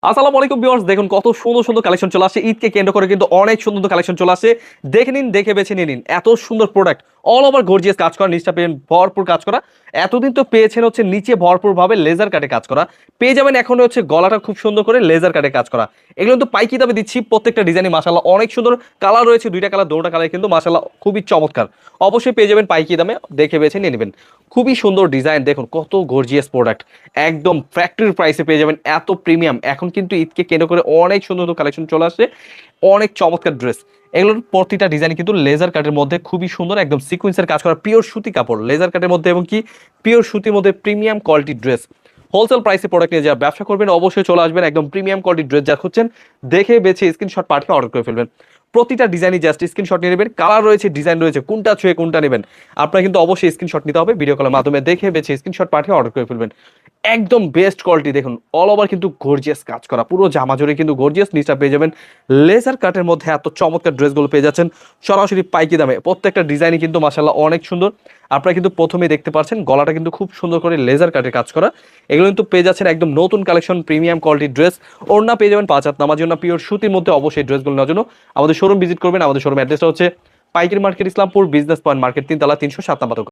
আসসালামু আলাইকুম ভিউয়ার্স, দেখুন কত সুন্দর সুন্দর কালেকশন চলে আসে। ঈদকে কেন্দ্র করে কিন্তু অনেক সুন্দর সুন্দর কালেকশন চলে আসে। দেখে নিন, দেখে বেছে নিয়ে নিন। এত সুন্দর প্রোডাক্ট, অল ওভার গর্জিয়াস কাজ করা, নিচটা পেয়ে ভরপুর কাজ করা। এতদিন তো পেয়েছেন হচ্ছে নিচে ভরপুর ভাবে লেজার কাটে কাজ করা, পেয়ে যাবেন এখন হচ্ছে গলাটা খুব সুন্দর করে লেজার কাটে কাজ করা। এগুলো কিন্তু পাইকি দামে দিচ্ছি। প্রত্যেকটা ডিজাইনই মাশাআল্লাহ অনেক সুন্দর। কালার রয়েছে দুইটা কালার, দুটোটা কালার কিন্তু মাশাআল্লাহ খুবই চমৎকার। অবশ্যই পেয়ে যাবেন পাইকি দামে, দেখে বেছে নিয়ে নেবেন। খুবই সুন্দর ডিজাইন, দেখুন কত গর্জিয়াস প্রোডাক্ট। একদম ফ্যাক্টরি প্রাইসে পেয়ে যাবেন, এত প্রিমিয়াম। এখন কিন্তু ঈদকে কেন্দ্র করে অনেক সুন্দর সুন্দর কালেকশন চলে আসছে, অনেক চমৎকার ড্রেস। এগুলোর প্রতিটা ডিজাইন কিন্তু লেজার কাটের মধ্যে খুবই সুন্দর, একদম সিকোয়েন্সের কাজ করা, পিওর সুতি কাপড় লেজার কাটের মধ্যে, এবং কি পিওর সুতির মধ্যে প্রিমিয়াম কোয়ালিটি ড্রেস। হোলসেল প্রাইসে প্রোডাক্ট নিয়ে যারা ব্যবসা করবেন অবশ্যই চলে আসবেন। একদম প্রিমিয়াম কোয়ালিটির ড্রেস যা খুঁজছেন দেখে বেছে স্ক্রিনশট পাঠিয়ে অর্ডার করে ফেলবেন। প্রতিটা ডিজাইনই জাস্ট স্ক্রিনশট নিয়ে নেবেন। কালার রয়েছে, ডিজাইন রয়েছে, কোনটা ছুঁয়ে কোনটা নেবেন আপনারা কিন্তু অবশ্যই স্ক্রিনশট নিতে হবে। ভিডিও কলের মাধ্যমে দেখে বেছে স্ক্রিনশট পাঠিয়ে অর্ডার করে ফেলবেন। একদম বেস্ট কোয়ালিটি, দেখুন অল ওভার কিন্তু গর্জিয়াস কাজ করা, পুরো জামা জুড়ে কিন্তু গর্জিয়াস। নিচটা পেয়ে যাবেন লেজার কাটের মধ্যে। এত চমৎকার ড্রেসগুলো পেয়ে যাচ্ছেন সরাসরি পাইকি দামে। প্রত্যেকটা ডিজাইনই কিন্তু মাশাআল্লাহ অনেক সুন্দর। আপনারা কিন্তু প্রথমেই দেখতে পাচ্ছেন গলাটা কিন্তু খুব সুন্দর করে লেজার কাটের কাজ করা। এগুলো কিন্তু পেয়ে যাচ্ছেন একদম নতুন কালেকশন, প্রিমিয়াম কোয়ালিটির ড্রেস। ওড়না পেয়ে যাবেন 5 হাত নামার জন্য পিওর সুতির মধ্যে। অবশ্যই ড্রেসগুলো নেওয়ার জন্য আমাদের শোরুম ভিজিট করবেন। আমাদের শোরুম অ্যাড্রেসটা হচ্ছে পাইকারি market, Islampur business point market, 3 তলা, 307 নম্বর।